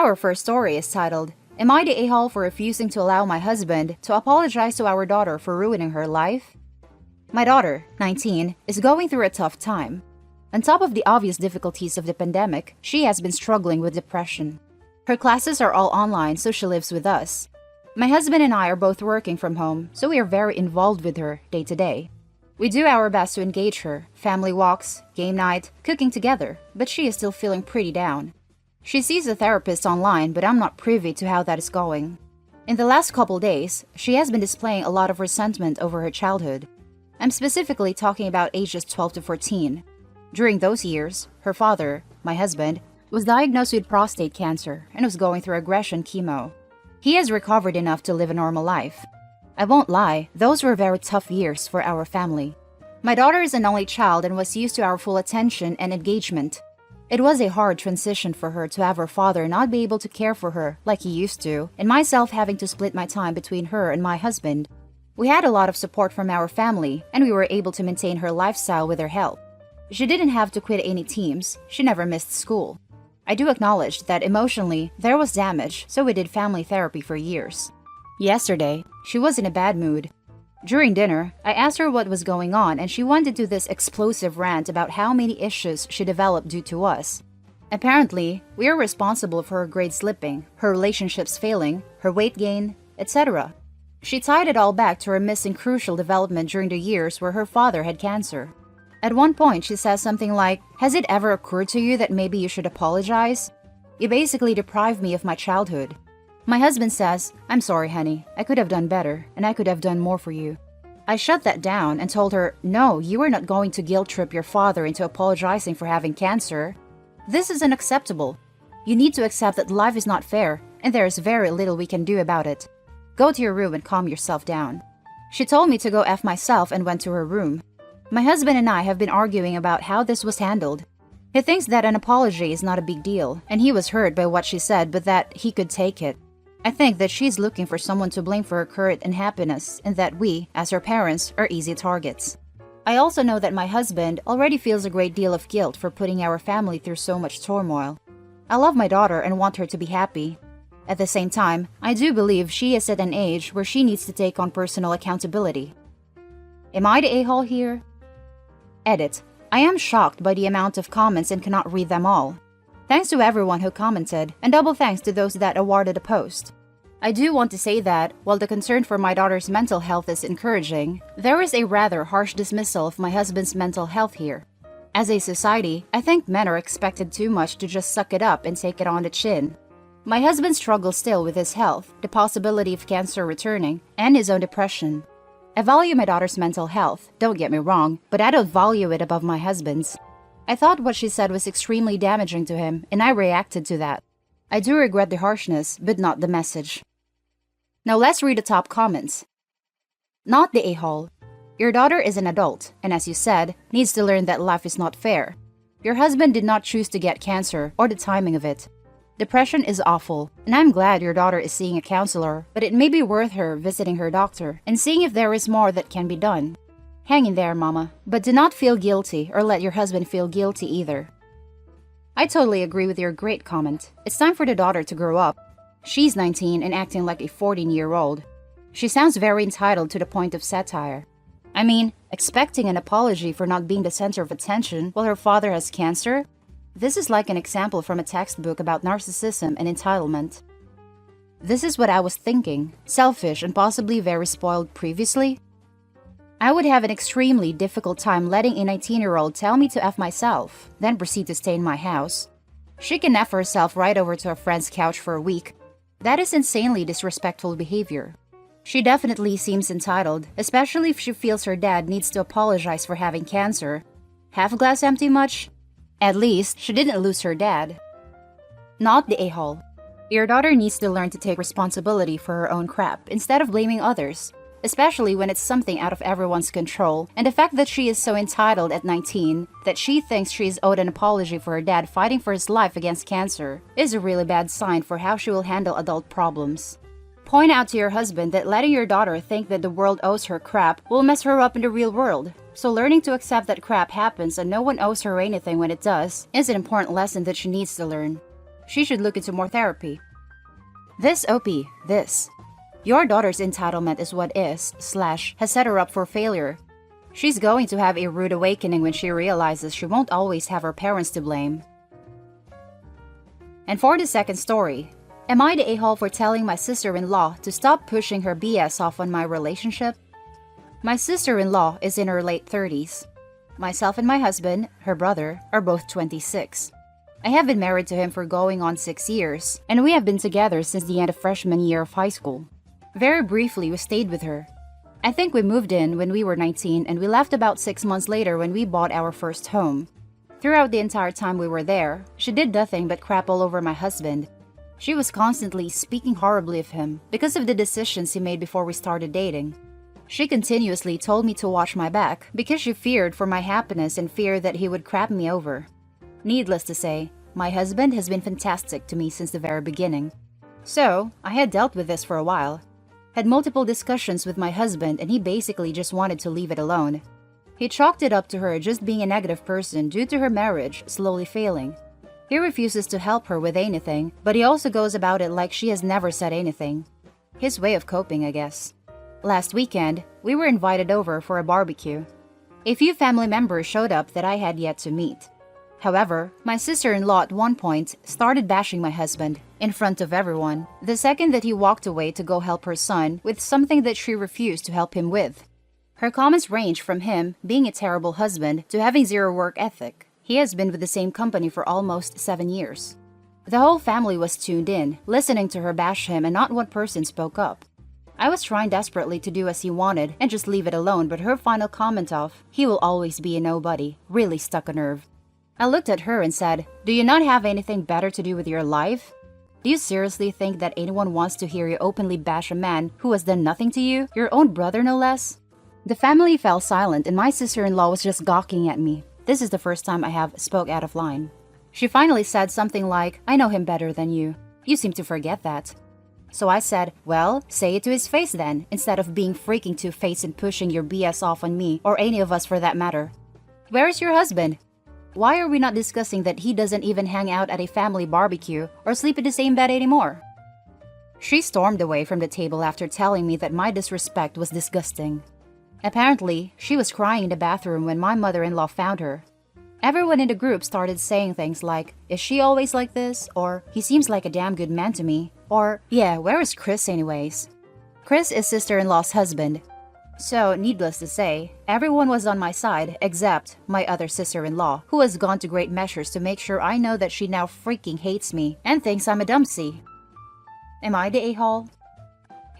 Our first story is titled, Am I the a-hole for refusing to allow my husband to apologize to our daughter for ruining her life? My daughter, 19, is going through a tough time. On top of the obvious difficulties of the pandemic, she has been struggling with depression. Her classes are all online, so she lives with us. My husband and I are both working from home, so we are very involved with her day to day. We do our best to engage her, family walks, game night, cooking together, but she is still feeling pretty down. She sees a therapist online, but I'm not privy to how that is going. In the last couple days, she has been displaying a lot of resentment over her childhood. I'm specifically talking about ages 12 to 14. During those years, her father, my husband, was diagnosed with prostate cancer and was going through aggression chemo. He has recovered enough to live a normal life. I won't lie, those were very tough years for our family. My daughter is an only child and was used to our full attention and engagement. It was a hard transition for her to have her father not be able to care for her like he used to, and myself having to split my time between her and my husband. We had a lot of support from our family, and we were able to maintain her lifestyle with their help. She didn't have to quit any teams, she never missed school. I do acknowledge that emotionally, there was damage, so we did family therapy for years. Yesterday, she was in a bad mood. During dinner, I asked her what was going on and she went into this explosive rant about how many issues she developed due to us. Apparently, we are responsible for her grades slipping, her relationships failing, her weight gain, etc. She tied it all back to her missing crucial development during the years where her father had cancer. At one point, she says something like, "Has it ever occurred to you that maybe you should apologize? You basically deprived me of my childhood." My husband says, "I'm sorry, honey. I could have done better, and I could have done more for you." I shut that down and told her, "No, you are not going to guilt trip your father into apologizing for having cancer. This is unacceptable. You need to accept that life is not fair, and there is very little we can do about it. Go to your room and calm yourself down." She told me to go F myself and went to her room. My husband and I have been arguing about how this was handled. He thinks that an apology is not a big deal, and he was hurt by what she said, but that he could take it. I think that she's looking for someone to blame for her current unhappiness, and that we, as her parents, are easy targets. I also know that my husband already feels a great deal of guilt for putting our family through so much turmoil. I love my daughter and want her to be happy. At the same time, I do believe she is at an age where she needs to take on personal accountability. Am I the a-hole here? Edit. I am shocked by the amount of comments and cannot read them all. Thanks to everyone who commented, and double thanks to those that awarded a post. I do want to say that, while the concern for my daughter's mental health is encouraging, there is a rather harsh dismissal of my husband's mental health here. As a society, I think men are expected too much to just suck it up and take it on the chin. My husband struggles still with his health, the possibility of cancer returning, and his own depression. I value my daughter's mental health, don't get me wrong, but I don't value it above my husband's. I thought what she said was extremely damaging to him, and I reacted to that. I do regret the harshness, but not the message. Now let's read the top comments. Not the a-hole. Your daughter is an adult, and as you said, needs to learn that life is not fair. Your husband did not choose to get cancer, or the timing of it. Depression is awful, and I'm glad your daughter is seeing a counselor, but it may be worth her visiting her doctor and seeing if there is more that can be done. Hang in there, mama, but do not feel guilty or let your husband feel guilty either. I totally agree with your great comment. It's time for the daughter to grow up. She's 19 and acting like a 14-year-old. She sounds very entitled to the point of satire. I mean, expecting an apology for not being the center of attention while her father has cancer? This is like an example from a textbook about narcissism and entitlement. This is what I was thinking, selfish and possibly very spoiled previously. I would have an extremely difficult time letting a 19-year-old tell me to F myself, then proceed to stay in my house. She can F herself right over to a friend's couch for a week. That is insanely disrespectful behavior. She definitely seems entitled, especially if she feels her dad needs to apologize for having cancer. Half glass empty much? At least, she didn't lose her dad. Not the a-hole. Your daughter needs to learn to take responsibility for her own crap instead of blaming others, especially when it's something out of everyone's control, and the fact that she is so entitled at 19 that she thinks she is owed an apology for her dad fighting for his life against cancer is a really bad sign for how she will handle adult problems. Point out to your husband that letting your daughter think that the world owes her crap will mess her up in the real world, so learning to accept that crap happens and no one owes her anything when it does is an important lesson that she needs to learn. She should look into more therapy. This OP, this. Your daughter's entitlement is what is, / has set her up for failure. She's going to have a rude awakening when she realizes she won't always have her parents to blame. And for the second story, am I the a-hole for telling my sister-in-law to stop pushing her BS off on my relationship? My sister-in-law is in her late 30s. Myself and my husband, her brother, are both 26. I have been married to him for going on 6 years, and we have been together since the end of freshman year of high school. Very briefly, we stayed with her. I think we moved in when we were 19 and we left about 6 months later when we bought our first home. Throughout the entire time we were there, she did nothing but crap all over my husband. She was constantly speaking horribly of him because of the decisions he made before we started dating. She continuously told me to watch my back because she feared for my happiness and feared that he would crap me over. Needless to say, my husband has been fantastic to me since the very beginning. So, I had dealt with this for a while. Had multiple discussions with my husband and he basically just wanted to leave it alone. He chalked it up to her just being a negative person due to her marriage slowly failing. He refuses to help her with anything, but he also goes about it like she has never said anything. His way of coping, I guess. Last weekend, we were invited over for a barbecue. A few family members showed up that I had yet to meet. However, my sister-in-law at one point started bashing my husband in front of everyone the second that he walked away to go help her son with something that she refused to help him with. Her comments range from him being a terrible husband to having zero work ethic. He has been with the same company for almost 7 years. The whole family was tuned in, listening to her bash him, and not one person spoke up. I was trying desperately to do as he wanted and just leave it alone, but her final comment of, "He will always be a nobody," really stuck a nerve. I looked at her and said, "Do you not have anything better to do with your life? Do you seriously think that anyone wants to hear you openly bash a man who has done nothing to you, your own brother no less?" The family fell silent and my sister-in-law was just gawking at me. This is the first time I have spoke out of line. She finally said something like, "I know him better than you. You seem to forget that." So I said, "Well, say it to his face then, instead of being freaking two-faced and pushing your BS off on me, or any of us for that matter. Where is your husband? Why are we not discussing that he doesn't even hang out at a family barbecue or sleep in the same bed anymore?" She stormed away from the table after telling me that my disrespect was disgusting. Apparently, she was crying in the bathroom when my mother-in-law found her. Everyone in the group started saying things like, "Is she always like this?" Or, "He seems like a damn good man to me." Or, "Yeah, where is Chris anyways?" Chris is sister-in-law's husband. So, needless to say, everyone was on my side except my other sister-in-law, who has gone to great measures to make sure I know that she now freaking hates me and thinks I'm a dumpsy. Am I the a-hole?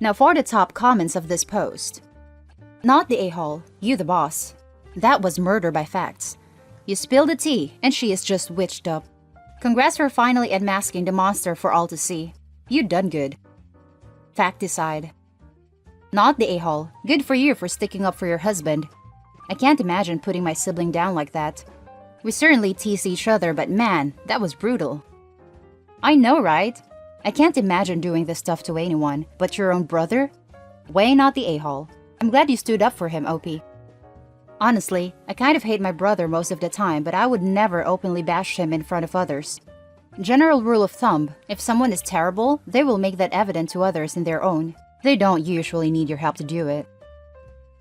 Now for the top comments of this post. Not the a-hole, you the boss. That was murder by facts. You spilled the tea and she is just witched up. Congrats for finally unmasking the monster for all to see. You done good. Fact aside. Not the a-hole. Good for you for sticking up for your husband. I can't imagine putting my sibling down like that. We certainly tease each other, but man, that was brutal. I know, right? I can't imagine doing this stuff to anyone, but your own brother? Way not the a-hole. I'm glad you stood up for him, OP. Honestly, I kind of hate my brother most of the time, but I would never openly bash him in front of others. General rule of thumb, if someone is terrible, they will make that evident to others in their own. They don't usually need your help to do it.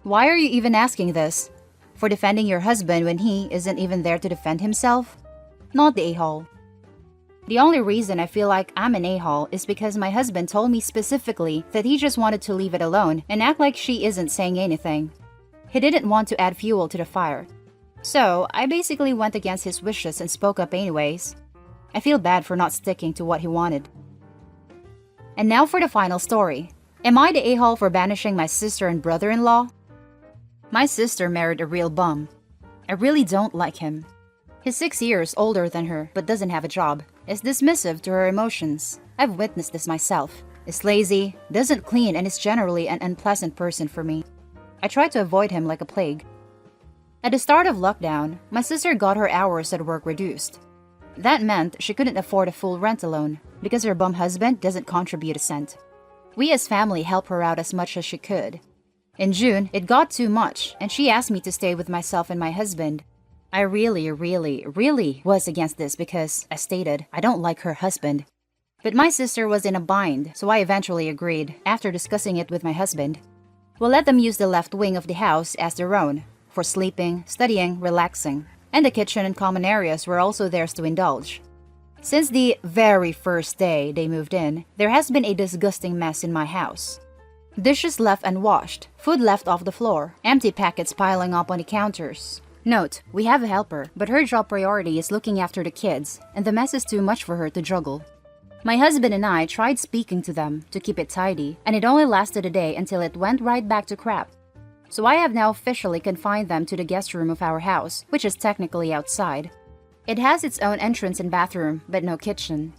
Why are you even asking this? For defending your husband when he isn't even there to defend himself? Not the a-hole. The only reason I feel like I'm an a-hole is because my husband told me specifically that he just wanted to leave it alone and act like she isn't saying anything. He didn't want to add fuel to the fire. So, I basically went against his wishes and spoke up anyways. I feel bad for not sticking to what he wanted. And now for the final story. Am I the a-hole for banishing my sister and brother-in-law? My sister married a real bum. I really don't like him. He's 6 years older than her but doesn't have a job, is dismissive to her emotions. I've witnessed this myself. Is lazy, doesn't clean, and is generally an unpleasant person for me. I try to avoid him like a plague. At the start of lockdown, my sister got her hours at work reduced. That meant she couldn't afford a full rent alone because her bum husband doesn't contribute a cent. We as family help her out as much as she could. In June, it got too much, and she asked me to stay with myself and my husband. I really was against this because, as stated, I don't like her husband. But my sister was in a bind, so I eventually agreed after discussing it with my husband. We'll let them use the left wing of the house as their own, for sleeping, studying, relaxing, and the kitchen and common areas were also theirs to indulge. Since the very first day they moved in, there has been a disgusting mess in my house. Dishes left unwashed, food left off the floor, empty packets piling up on the counters. Note, we have a helper, but her job priority is looking after the kids, and the mess is too much for her to juggle. My husband and I tried speaking to them to keep it tidy, and it only lasted a day until it went right back to crap. So I have now officially confined them to the guest room of our house, which is technically outside. It has its own entrance and bathroom, but no kitchen.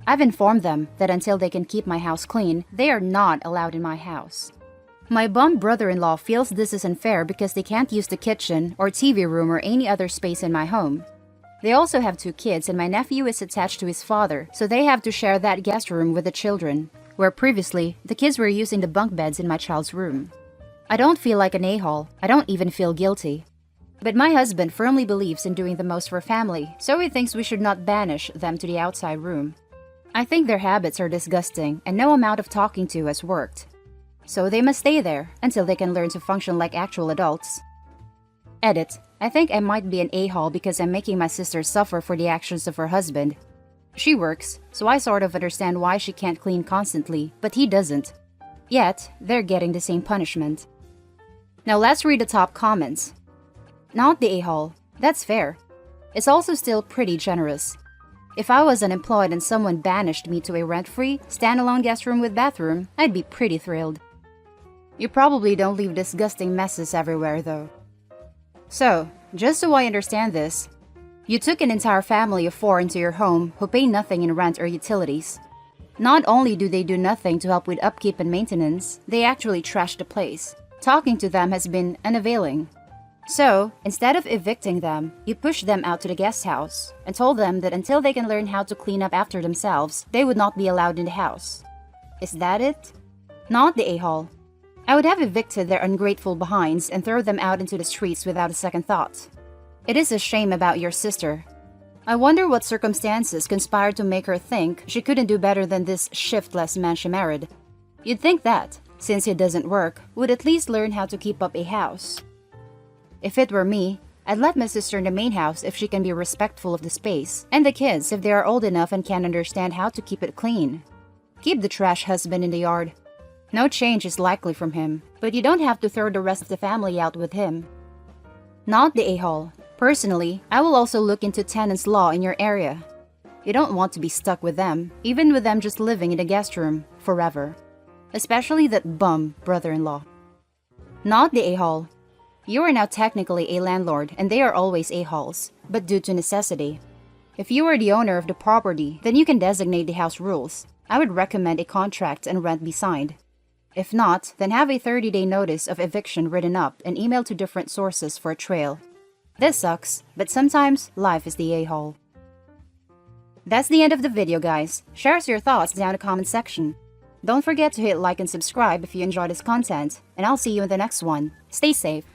I've informed them that until they can keep my house clean, they are not allowed in my house. My bum brother-in-law feels this is unfair because they can't use the kitchen or TV room or any other space in my home. They also have 2 kids and my nephew is attached to his father, so they have to share that guest room with the children, where previously, the kids were using the bunk beds in my child's room. I don't feel like an a-hole, I don't even feel guilty. But my husband firmly believes in doing the most for family, so he thinks we should not banish them to the outside room. I think their habits are disgusting and no amount of talking to has worked. So they must stay there until they can learn to function like actual adults. Edit. I think I might be an a-hole because I'm making my sister suffer for the actions of her husband. She works, so I sort of understand why she can't clean constantly, but he doesn't. Yet, they're getting the same punishment. Now let's read the top comments. Not the a-hole. That's fair. It's also still pretty generous. If I was unemployed and someone banished me to a rent-free, standalone guest room with bathroom, I'd be pretty thrilled. You probably don't leave disgusting messes everywhere though. So, just so I understand this, you took an entire family of 4 into your home who pay nothing in rent or utilities. Not only do they do nothing to help with upkeep and maintenance, they actually trash the place. Talking to them has been unavailing. So, instead of evicting them, you pushed them out to the guest house and told them that until they can learn how to clean up after themselves, they would not be allowed in the house. Is that it? Not the a-hole. I would have evicted their ungrateful behinds and throw them out into the streets without a second thought. It is a shame about your sister. I wonder what circumstances conspired to make her think she couldn't do better than this shiftless man she married. You'd think that, since he doesn't work, would at least learn how to keep up a house. If it were me, I'd let my sister in the main house if she can be respectful of the space, and the kids if they are old enough and can understand how to keep it clean. Keep the trash husband in the yard. No change is likely from him, but you don't have to throw the rest of the family out with him. Not the a-hole. Personally, I will also look into tenants' law in your area. You don't want to be stuck with them, even with them just living in the guest room, forever. Especially that bum brother-in-law. Not the a-hole. You are now technically a landlord and they are always a-holes, but due to necessity. If you are the owner of the property, then you can designate the house rules. I would recommend a contract and rent be signed. If not, then have a 30-day notice of eviction written up and emailed to different sources for a trail. This sucks, but sometimes life is the a-hole. That's the end of the video, guys. Share us your thoughts down in the comment section. Don't forget to hit like and subscribe if you enjoy this content, and I'll see you in the next one. Stay safe.